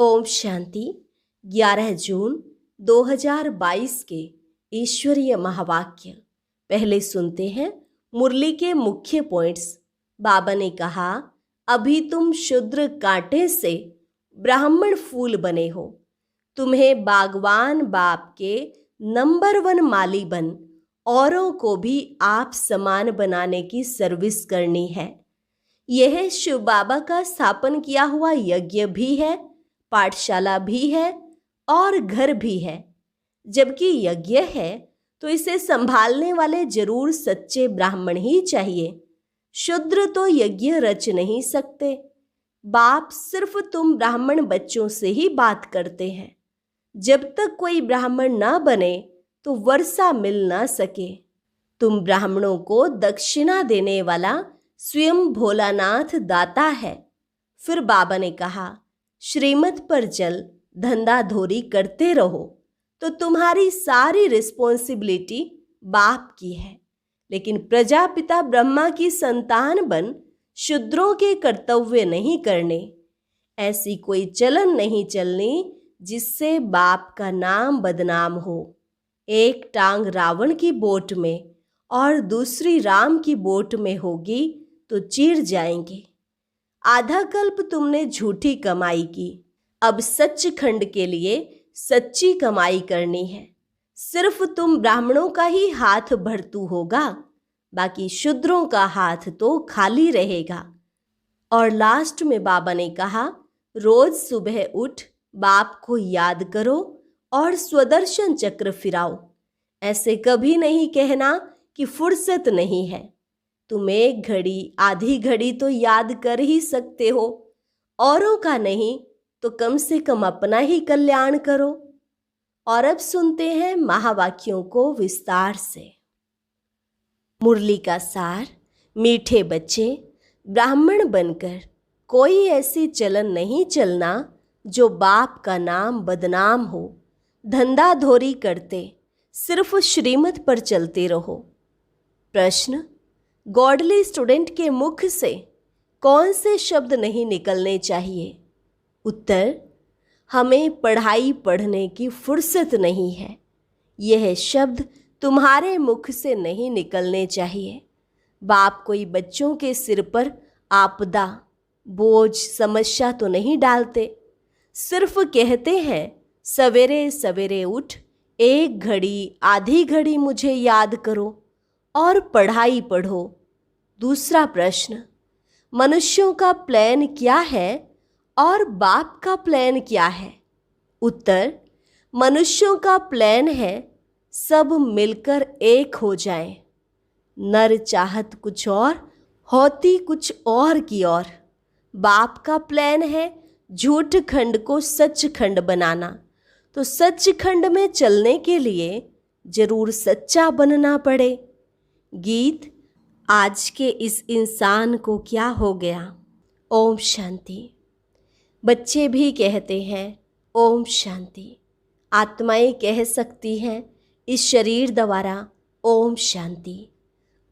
ओम शांति। 11 जून 2022 के ईश्वरीय महावाक्य पहले सुनते हैं। मुरली के मुख्य पॉइंट्स। बाबा ने कहा, अभी तुम शूद्र कांटे से ब्राह्मण फूल बने हो। तुम्हें बागवान बाप के नंबर 1 माली बन औरों को भी आप समान बनाने की सर्विस करनी है। यह शिव बाबा का स्थापन किया हुआ यज्ञ भी है, पाठशाला भी है और घर भी है। जबकि यज्ञ है तो इसे संभालने वाले जरूर सच्चे ब्राह्मण ही चाहिए। शूद्र तो यज्ञ रच नहीं सकते। बाप सिर्फ तुम ब्राह्मण बच्चों से ही बात करते हैं। जब तक कोई ब्राह्मण ना बने तो वर्षा मिल ना सके। तुम ब्राह्मणों को दक्षिणा देने वाला स्वयं भोलानाथ दाता है। फिर बाबा ने कहा, श्रीमत पर चल, धंधा धोरी करते रहो तो तुम्हारी सारी रिस्पॉन्सिबिलिटी बाप की है। लेकिन प्रजापिता ब्रह्मा की संतान बन शूद्रों के कर्तव्य नहीं करने। ऐसी कोई चलन नहीं चलनी जिससे बाप का नाम बदनाम हो। एक टांग रावण की बोट में और दूसरी राम की बोट में होगी तो चीर जाएंगे। आधा कल्प तुमने झूठी कमाई की, अब सच्चखंड के लिए सच्ची कमाई करनी है। सिर्फ तुम ब्राह्मणों का ही हाथ भरतू होगा, बाकी शूद्रों का हाथ तो खाली रहेगा। और लास्ट में बाबा ने कहा, रोज सुबह उठ बाप को याद करो और स्वदर्शन चक्र फिराओ। ऐसे कभी नहीं कहना कि फुर्सत नहीं है। तुम एक घड़ी आधी घड़ी तो याद कर ही सकते हो। औरों का नहीं तो कम से कम अपना ही कल्याण करो। और अब सुनते हैं महावाक्यों को विस्तार से। मुरली का सार। मीठे बच्चे, ब्राह्मण बनकर कोई ऐसी चलन नहीं चलना जो बाप का नाम बदनाम हो। धंधा धोरी करते सिर्फ श्रीमत पर चलते रहो। प्रश्न, गॉडली स्टूडेंट के मुख से कौन से शब्द नहीं निकलने चाहिए? उत्तर, हमें पढ़ाई पढ़ने की फुर्सत नहीं है। यह शब्द तुम्हारे मुख से नहीं निकलने चाहिए। बाप कोई बच्चों के सिर पर आपदा, बोझ, समस्या तो नहीं डालते। सिर्फ कहते हैं, सवेरे सवेरे उठ, एक घड़ी आधी घड़ी मुझे याद करो और पढ़ाई पढ़ो। दूसरा प्रश्न, मनुष्यों का प्लान क्या है और बाप का प्लान क्या है? उत्तर, मनुष्यों का प्लान है सब मिलकर एक हो जाएं। नर चाहत कुछ और, होती कुछ और की ओर। बाप का प्लान है झूठ खंड को सच खंड बनाना। तो सच खंड में चलने के लिए जरूर सच्चा बनना पड़े। गीत, आज के इस इंसान को क्या हो गया। ओम शांति। बच्चे भी कहते हैं ओम शांति। आत्माएं कह सकती हैं इस शरीर द्वारा ओम शांति।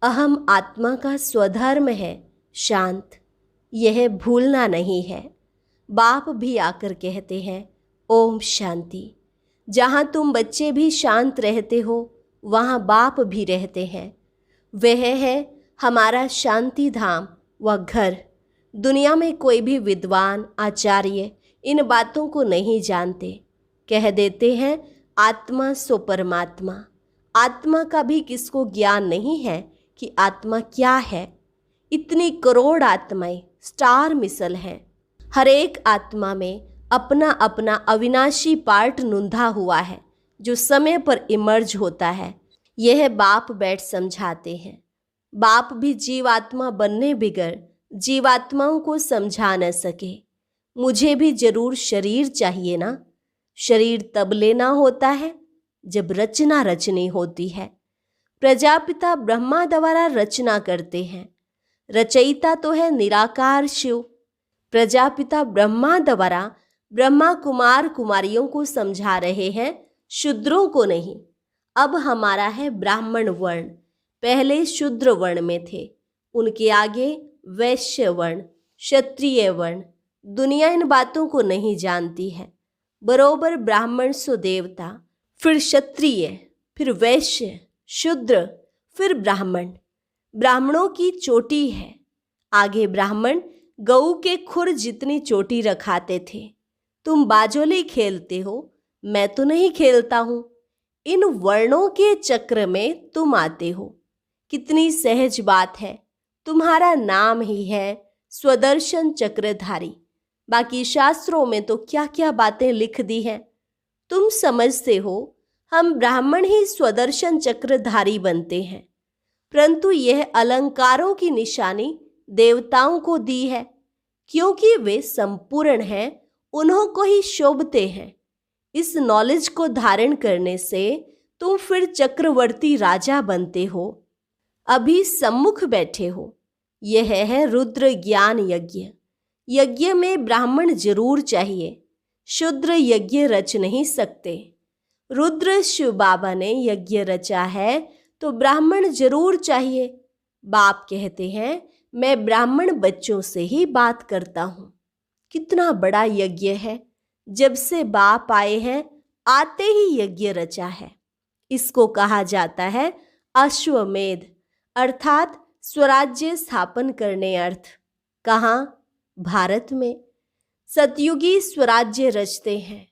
अहम आत्मा का स्वधर्म है शांत, यह भूलना नहीं है। बाप भी आकर कहते हैं ओम शांति। जहाँ तुम बच्चे भी शांत रहते हो वहाँ बाप भी रहते हैं। वह है हमारा शांति धाम व घर। दुनिया में कोई भी विद्वान आचार्य इन बातों को नहीं जानते। कह देते हैं आत्मा सो परमात्मा। आत्मा का भी किसको ज्ञान नहीं है कि आत्मा क्या है। इतनी करोड़ आत्माएं स्टार मिसल हैं। हर एक आत्मा में अपना अपना अविनाशी पार्ट नूंधा हुआ है जो समय पर इमर्ज होता है। यह बाप बैठ समझाते हैं। बाप भी जीवात्मा बनने बिगर जीवात्माओं को समझा न सके। मुझे भी जरूर शरीर चाहिए ना। शरीर तब लेना होता है जब रचना रचनी होती है। प्रजापिता ब्रह्मा द्वारा रचना करते हैं। रचयिता तो है निराकार शिव। प्रजापिता ब्रह्मा द्वारा ब्रह्मा कुमार कुमारियों को समझा रहे हैं, शूद्रों को नहीं। अब हमारा है ब्राह्मण वर्ण। पहले शूद्र वर्ण में थे, उनके आगे वैश्य वर्ण, क्षत्रिय वर्ण, दुनिया इन बातों को नहीं जानती है। बरोबर ब्राह्मण सो देवता, फिर क्षत्रिय, फिर वैश्य, शूद्र, फिर ब्राह्मण। ब्राह्मणों की चोटी है। आगे ब्राह्मण गऊ के खुर जितनी चोटी रखाते थे। तुम बाजोली खेलते हो, मैं तो नहीं खेलता हूं। इन वर्णों के चक्र में तुम आते हो। कितनी सहज बात है, तुम्हारा नाम ही है स्वदर्शन चक्रधारी। बाकी शास्त्रों में तो क्या क्या बातें लिख दी हैं। तुम समझते हो हम ब्राह्मण ही स्वदर्शन चक्रधारी बनते हैं, परंतु यह अलंकारों की निशानी देवताओं को दी है, क्योंकि वे संपूर्ण हैं, उन्हों को ही शोभते हैं। इस नॉलेज को धारण करने से तुम फिर चक्रवर्ती राजा बनते हो। अभी सम्मुख बैठे हो, यह है रुद्र ज्ञान यज्ञ। यज्ञ में ब्राह्मण जरूर चाहिए, शूद्र यज्ञ रच नहीं सकते। रुद्र शिव बाबा ने यज्ञ रचा है तो ब्राह्मण जरूर चाहिए। बाप कहते हैं मैं ब्राह्मण बच्चों से ही बात करता हूँ। कितना बड़ा यज्ञ है। जब से बाप आए हैं आते ही यज्ञ रचा है। इसको कहा जाता है अश्वमेध, अर्थात स्वराज्य स्थापन करने अर्थ। कहाँ? भारत में। सतयुगी स्वराज्य रचते हैं।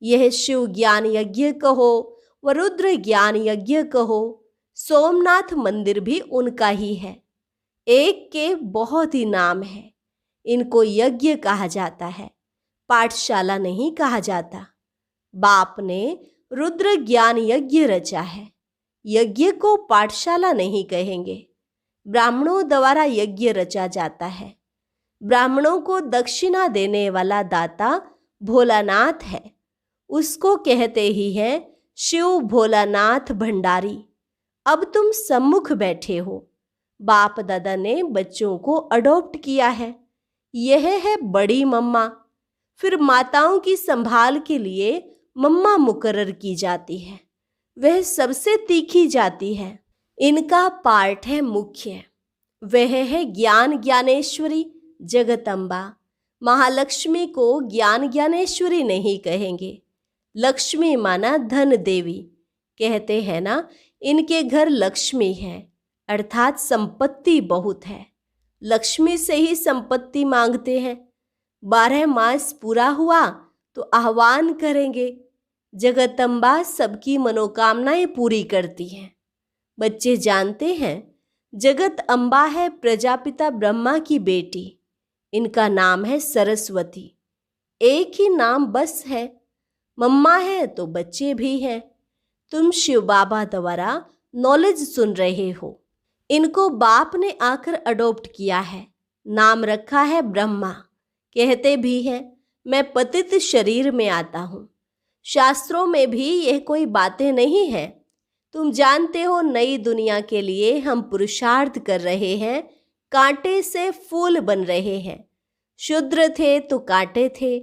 यह शिव ज्ञान यज्ञ कहो व रुद्र ज्ञान यज्ञ कहो, सोमनाथ मंदिर भी उनका ही है। एक के बहुत ही नाम है। इनको यज्ञ कहा जाता है, पाठशाला नहीं कहा जाता। बाप ने रुद्र ज्ञान यज्ञ रचा है। यज्ञ को पाठशाला नहीं कहेंगे। ब्राह्मणों द्वारा यज्ञ रचा जाता है। ब्राह्मणों को दक्षिणा देने वाला दाता भोलानाथ है। उसको कहते ही हैं शिव भोलानाथ भंडारी। अब तुम सम्मुख बैठे हो। बाप दादा ने बच्चों को अडॉप्ट किया है। यह है बड़ी मम्मा। फिर माताओं की संभाल के लिए मम्मा मुकर्रर की जाती है। वह सबसे तीखी जाती है। इनका पार्ट है मुख्य। वह है ज्ञान ज्ञानेश्वरी जगदम्बा। महालक्ष्मी को ज्ञान ज्ञानेश्वरी नहीं कहेंगे। लक्ष्मी माना धन देवी। कहते हैं ना इनके घर लक्ष्मी है, अर्थात संपत्ति बहुत है। लक्ष्मी से ही संपत्ति मांगते हैं। 12 मास पूरा हुआ तो आह्वान करेंगे। जगदम्बा सबकी मनोकामनाएं पूरी करती हैं। बच्चे जानते हैं जगत अम्बा है प्रजापिता ब्रह्मा की बेटी। इनका नाम है सरस्वती। एक ही नाम बस है। मम्मा है तो बच्चे भी हैं। तुम शिव बाबा द्वारा नॉलेज सुन रहे हो। इनको बाप ने आकर अडॉप्ट किया है। नाम रखा है ब्रह्मा। कहते भी हैं मैं पतित शरीर में आता हूँ। शास्त्रों में भी यह कोई बातें नहीं है। तुम जानते हो नई दुनिया के लिए हम पुरुषार्थ कर रहे हैं। कांटे से फूल बन रहे हैं। शूद्र थे तो कांटे थे,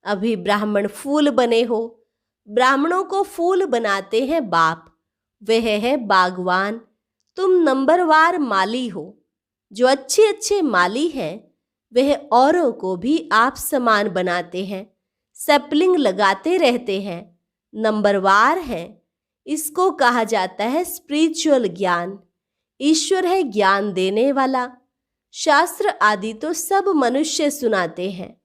अभी ब्राह्मण फूल बने हो। ब्राह्मणों को फूल बनाते हैं बाप। वह है बागवान। तुम नंबरवार माली हो। जो अच्छे अच्छे माली हैं वह औरों को भी आप समान बनाते हैं। सैपलिंग लगाते रहते हैं। नंबरवार हैं। इसको कहा जाता है स्पिरिचुअल ज्ञान। ईश्वर है ज्ञान देने वाला। शास्त्र आदि तो सब मनुष्य सुनाते हैं।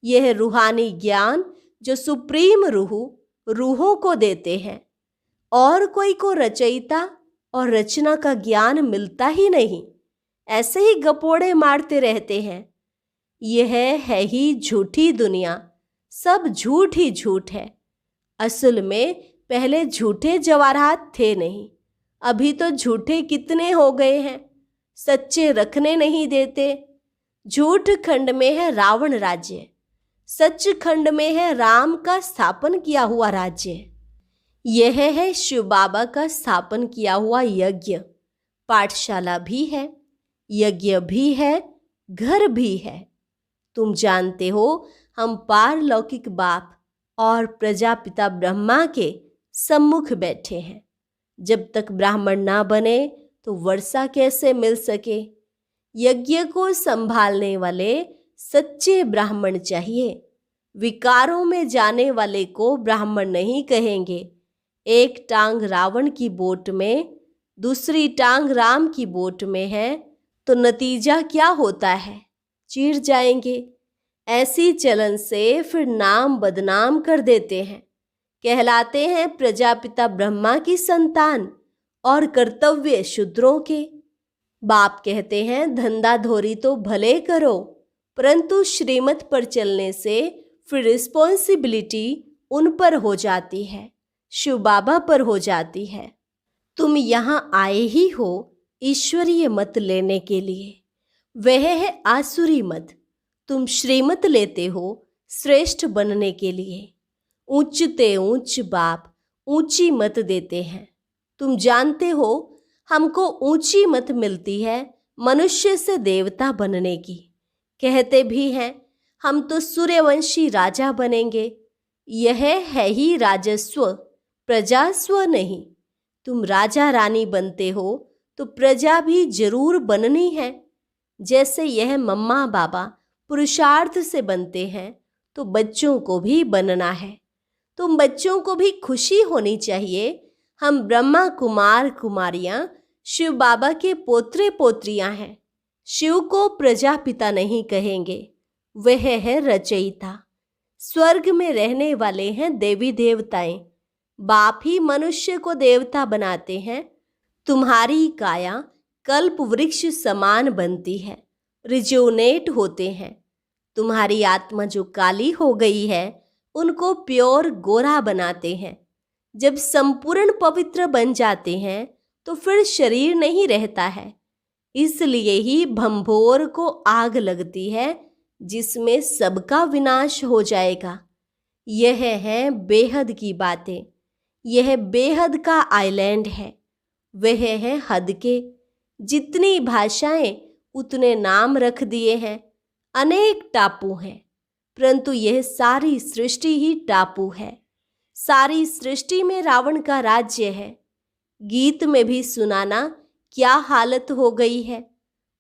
यह रूहानी ज्ञान जो सुप्रीम रूहों को देते हैं। और कोई को रचयिता और रचना का ज्ञान मिलता ही नहीं। ऐसे ही गपोड़े मारते रहते हैं। यह है ही झूठी दुनिया। सब झूठ ही झूठ है। असल में पहले झूठे जवाहरात थे नहीं। अभी तो झूठे कितने हो गए हैं। सच्चे रखने नहीं देते। झूठ खंड में है रावण राज्य, सच खंड में है राम का स्थापन किया हुआ राज्य। यह है शिव बाबा का स्थापन किया हुआ यज्ञ। पाठशाला भी है, यज्ञ भी है, घर भी है। तुम जानते हो हम पारलौकिक बाप और प्रजापिता ब्रह्मा के सम्मुख बैठे हैं। जब तक ब्राह्मण ना बने तो वर्षा कैसे मिल सके। यज्ञ को संभालने वाले सच्चे ब्राह्मण चाहिए। विकारों में जाने वाले को ब्राह्मण नहीं कहेंगे। एक टांग रावण की बोट में, दूसरी टांग राम की बोट में है, तो नतीजा क्या होता है? चीर जाएंगे। ऐसी चलन से फिर नाम बदनाम कर देते हैं। कहलाते हैं प्रजापिता ब्रह्मा की संतान और कर्तव्य शूद्रों के। बाप कहते हैं धंधा धोरी तो भले करो, परंतु श्रीमत पर चलने से फिर रिस्पॉन्सिबिलिटी उन पर हो जाती है, शिव बाबा पर हो जाती है। तुम यहाँ आए ही हो ईश्वरीय मत लेने के लिए, वह है आसुरी मत। तुम श्रीमत लेते हो श्रेष्ठ बनने के लिए। ऊंचते ऊंच बाप ऊंची मत देते हैं। तुम जानते हो हमको ऊंची मत मिलती है मनुष्य से देवता बनने की। कहते भी हैं हम तो सूर्यवंशी राजा बनेंगे। यह है ही राजस्व, प्रजास्व नहीं। तुम राजा रानी बनते हो तो प्रजा भी जरूर बननी है। जैसे यह मम्मा बाबा पुरुषार्थ से बनते हैं तो बच्चों को भी बनना है। तुम बच्चों को भी खुशी होनी चाहिए। हम ब्रह्मा कुमार कुमारियां शिव बाबा के पोत्रे पोत्रियां हैं। शिव को प्रजापिता नहीं कहेंगे, वह है रचयिता। स्वर्ग में रहने वाले हैं देवी देवताएं। बाप ही मनुष्य को देवता बनाते हैं। तुम्हारी काया कल्प वृक्ष समान बनती है, रिज्यूनेट होते हैं। तुम्हारी आत्मा जो काली हो गई है उनको प्योर गोरा बनाते हैं। जब संपूर्ण पवित्र बन जाते हैं तो फिर शरीर नहीं रहता है। इसलिए ही भंभोर को आग लगती है जिसमें सबका विनाश हो जाएगा। यह है बेहद की बातें। यह बेहद का आइलैंड है। वह है हद के। जितनी भाषाएं उतने नाम रख दिए हैं। अनेक टापू हैं, परंतु यह सारी सृष्टि ही टापू है। सारी सृष्टि में रावण का राज्य है। गीत में भी सुनाना क्या हालत हो गई है।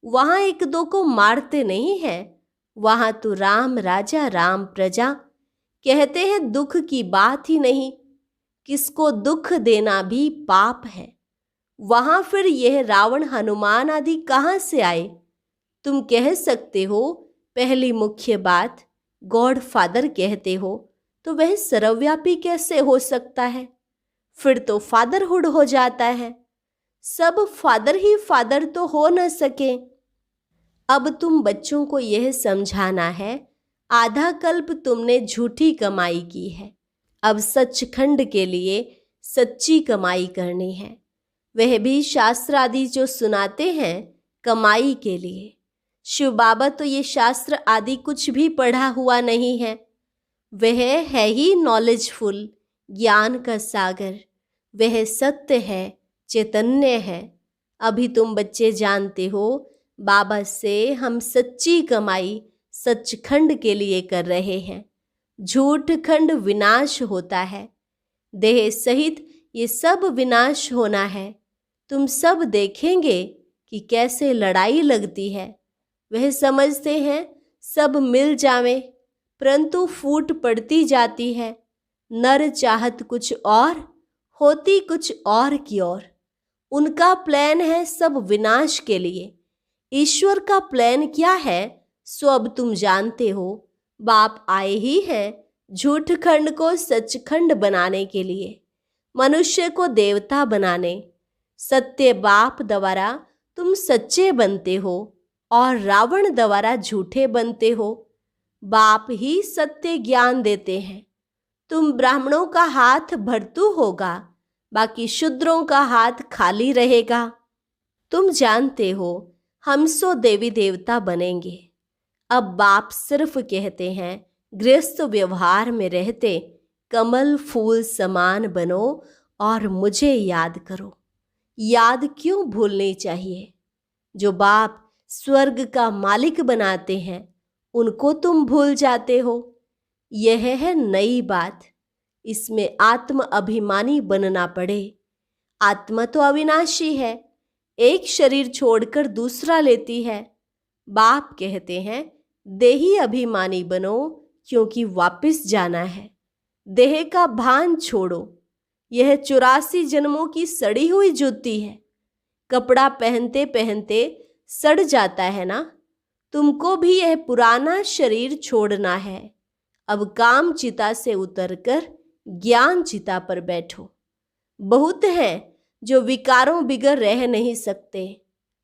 वहां एक दो को मारते नहीं है, वहां तो राम राजा राम प्रजा। कहते हैं दुख की बात ही नहीं, किसको दुख देना भी पाप है। वहां फिर यह रावण हनुमान आदि कहां से आए? तुम कह सकते हो पहली मुख्य बात गॉड फादर कहते हो, तो वह सर्वव्यापी कैसे हो सकता है? फिर तो फादरहुड हो जाता है। सब फादर ही फादर तो हो न सके। अब तुम बच्चों को यह समझाना है आधा कल्प तुमने झूठी कमाई की है। अब सचखंड के लिए सच्ची कमाई करनी है। वह भी शास्त्र आदि जो सुनाते हैं कमाई के लिए। शिव बाबा तो ये शास्त्र आदि कुछ भी पढ़ा हुआ नहीं है। वह है ही नॉलेजफुल, ज्ञान का सागर। वह सत्य है, चैतन्य है। अभी तुम बच्चे जानते हो बाबा से हम सच्ची कमाई सचखंड के लिए कर रहे हैं। झूठ खंड विनाश होता है। देह सहित ये सब विनाश होना है। तुम सब देखेंगे कि कैसे लड़ाई लगती है। वह समझते हैं सब मिल जावे, परंतु फूट पड़ती जाती है। नर चाहत कुछ और, होती कुछ और की ओर। उनका प्लान है सब विनाश के लिए। ईश्वर का प्लान क्या है सो अब तुम जानते हो। बाप आए ही हैं झूठ खंड को सचखंड बनाने के लिए, मनुष्य को देवता बनाने। सत्य बाप द्वारा तुम सच्चे बनते हो और रावण द्वारा झूठे बनते हो। बाप ही सत्य ज्ञान देते हैं। तुम ब्राह्मणों का हाथ भरतू होगा, बाकी शूद्रों का हाथ खाली रहेगा। तुम जानते हो हम सो देवी देवता बनेंगे। अब बाप सिर्फ कहते हैं गृहस्थ व्यवहार में रहते कमल फूल समान बनो और मुझे याद करो। याद क्यों भूलनी चाहिए? जो बाप स्वर्ग का मालिक बनाते हैं उनको तुम भूल जाते हो। यह है नई बात। इसमें आत्म अभिमानी बनना पड़े। आत्मा तो अविनाशी है, एक शरीर छोड़कर दूसरा लेती है। बाप कहते हैं देही अभिमानी बनो, क्योंकि वापस जाना है। देह का भान छोड़ो, यह 84 जन्मों की सड़ी हुई जूती है। कपड़ा पहनते पहनते सड़ जाता है ना। तुमको भी यह पुराना शरीर छोड़ना है। अब काम चिता से उतरकर ज्ञान चिता पर बैठो। बहुत हैं जो विकारों बिगर रह नहीं सकते।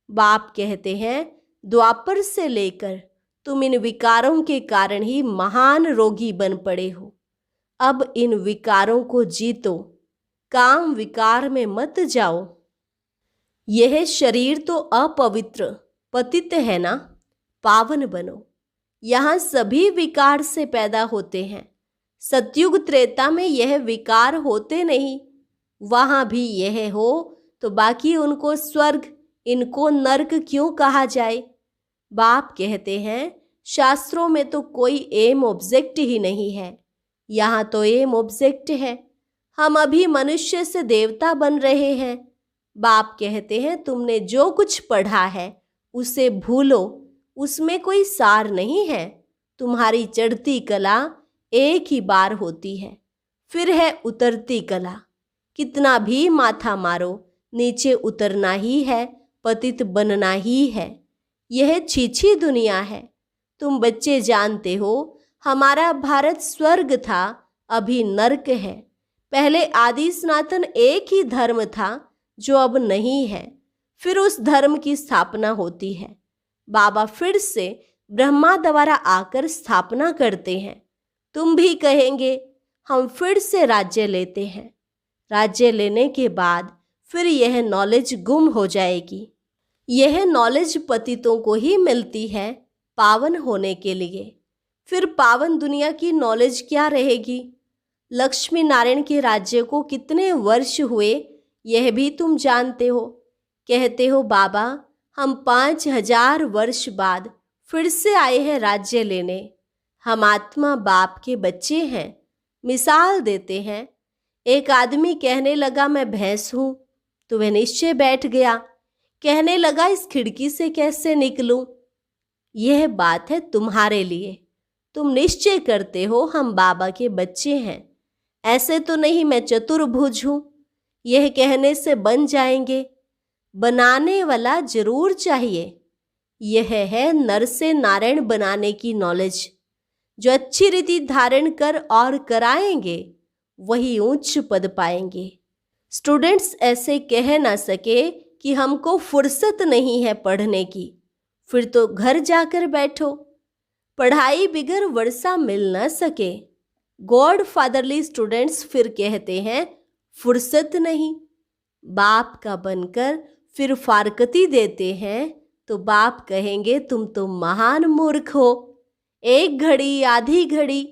बाप कहते हैं, द्वापर से लेकर तुम इन विकारों के कारण ही महान रोगी बन पड़े हो। अब इन विकारों को जीतो, काम विकार में मत जाओ। यह शरीर तो अपवित्र पतित है ना, पावन बनो। यहाँ सभी विकार से पैदा होते हैं। सतयुग त्रेता में यह विकार होते नहीं। वहाँ भी यह हो तो बाकी उनको स्वर्ग, इनको नरक क्यों कहा जाए। बाप कहते हैं, शास्त्रों में तो कोई एम ऑब्जेक्ट ही नहीं है। यहाँ तो एम ऑब्जेक्ट है। हम अभी मनुष्य से देवता बन रहे हैं। बाप कहते हैं, तुमने जो कुछ पढ़ा है उसे भूलो, उसमें कोई सार नहीं है। तुम्हारी चढ़ती कला एक ही बार होती है, फिर है उतरती कला। कितना भी माथा मारो, नीचे उतरना ही है, पतित बनना ही है। यह छीछी दुनिया है। तुम बच्चे जानते हो, हमारा भारत स्वर्ग था, अभी नरक है। पहले आदि सनातन एक ही धर्म था जो अब नहीं है, फिर उस धर्म की स्थापना होती है। बाबा फिर से ब्रह्मा द्वारा आकर स्थापना करते हैं। तुम भी कहेंगे, हम फिर से राज्य लेते हैं। राज्य लेने के बाद फिर यह नॉलेज गुम हो जाएगी। यह नॉलेज पतितों को ही मिलती है पावन होने के लिए। फिर पावन दुनिया की नॉलेज क्या रहेगी। लक्ष्मी नारायण के राज्य को कितने वर्ष हुए यह भी तुम जानते हो। कहते हो, बाबा हम 5000 वर्ष बाद फिर से आए हैं राज्य लेने। हम आत्मा बाप के बच्चे हैं। मिसाल देते हैं, एक आदमी कहने लगा मैं भैंस हूं, तो वह निश्चय बैठ गया। कहने लगा इस खिड़की से कैसे निकलूं। यह बात है तुम्हारे लिए। तुम निश्चय करते हो हम बाबा के बच्चे हैं। ऐसे तो नहीं मैं चतुर्भुज हूं, यह कहने से बन जाएंगे। बनाने वाला जरूर चाहिए। यह है नर से नारायण बनाने की नॉलेज। जो अच्छी रीति धारण कर और कराएंगे वही उच्च पद पाएंगे। स्टूडेंट्स ऐसे कह ना सके कि हमको फुर्सत नहीं है पढ़ने की, फिर तो घर जाकर बैठो। पढ़ाई बिगर वर्षा मिल ना सके। गॉड फादरली स्टूडेंट्स फिर कहते हैं फुर्सत नहीं। बाप का बनकर फिर फारकती देते हैं तो बाप कहेंगे तुम तो महान मूर्ख हो। एक घड़ी आधी घड़ी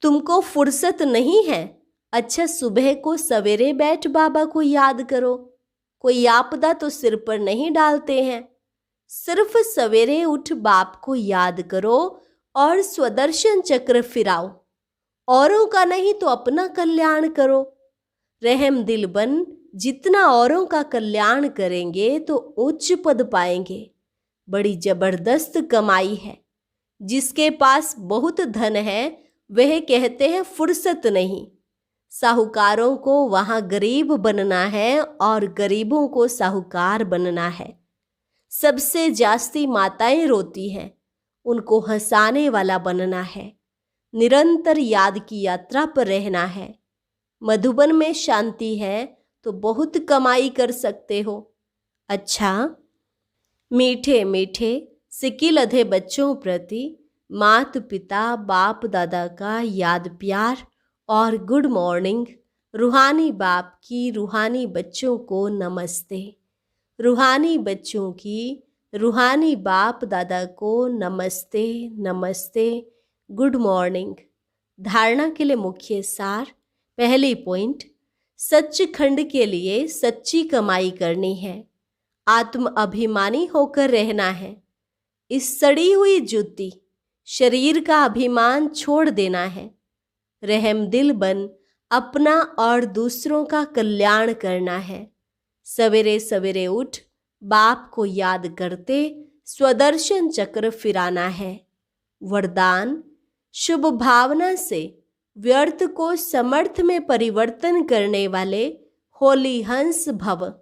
तुमको फुर्सत नहीं है। अच्छा, सुबह को सवेरे बैठ बाबा को याद करो। कोई आपदा तो सिर पर नहीं डालते हैं। सिर्फ सवेरे उठ बाप को याद करो और स्वदर्शन चक्र फिराओ। औरों का नहीं तो अपना कल्याण करो। रहम दिल बन जितना औरों का कल्याण करेंगे तो उच्च पद पाएंगे। बड़ी जबरदस्त कमाई है। जिसके पास बहुत धन है वह कहते हैं फुर्सत नहीं। साहूकारों को वहां गरीब बनना है और गरीबों को साहूकार बनना है। सबसे जास्ती माताएं रोती हैं, उनको हंसाने वाला बनना है। निरंतर याद की यात्रा पर रहना है। मधुबन में शांति है तो बहुत कमाई कर सकते हो। अच्छा, मीठे मीठे सिकिल अधे बच्चों प्रति माता पिता बाप दादा का याद प्यार और गुड मॉर्निंग। रूहानी बाप की रूहानी बच्चों को नमस्ते। रूहानी बच्चों की रूहानी बाप दादा को नमस्ते नमस्ते, गुड मॉर्निंग। धारणा के लिए मुख्य सार। पहली पॉइंट, सच्चखंड के लिए सच्ची कमाई करनी है। आत्म अभिमानी होकर रहना है। इस सड़ी हुई जूती शरीर का अभिमान छोड़ देना है। रहम दिल बन अपना और दूसरों का कल्याण करना है। सवेरे सवेरे उठ बाप को याद करते स्वदर्शन चक्र फिराना है। वरदान, शुभ भावना से व्यर्थ को समर्थ में परिवर्तन करने वाले होली हंस भव।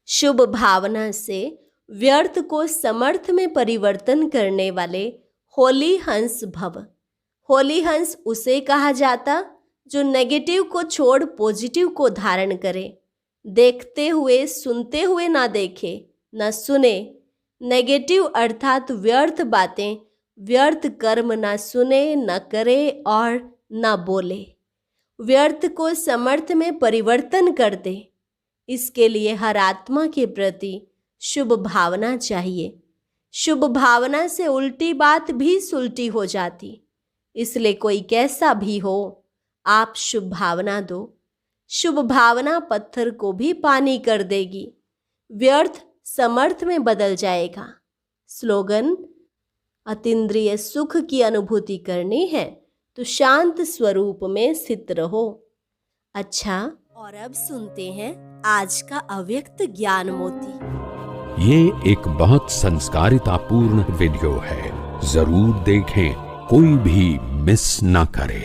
शुभ भावना से व्यर्थ को समर्थ में परिवर्तन करने वाले होली हंस भव। होली हंस उसे कहा जाता जो नेगेटिव को छोड़ पॉजिटिव को धारण करे, देखते हुए सुनते हुए ना देखे न सुने। नेगेटिव अर्थात व्यर्थ बातें, व्यर्थ कर्म न सुने न करे और न बोले। व्यर्थ को समर्थ में परिवर्तन कर दे। इसके लिए हर आत्मा के प्रति शुभ भावना चाहिए। शुभ भावना से उल्टी बात भी सुलटी हो जाती। इसलिए कोई कैसा भी हो, आप शुभ भावना दो। शुभ भावना पत्थर को भी पानी कर देगी, व्यर्थ समर्थ में बदल जाएगा। स्लोगन, अतीन्द्रिय सुख की अनुभूति करनी है तो शांत स्वरूप में स्थित रहो। अच्छा, और अब सुनते हैं आज का अव्यक्त ज्ञान मोती। ये एक बहुत संस्कारितापूर्ण वीडियो है, जरूर देखें, कोई भी मिस ना करे।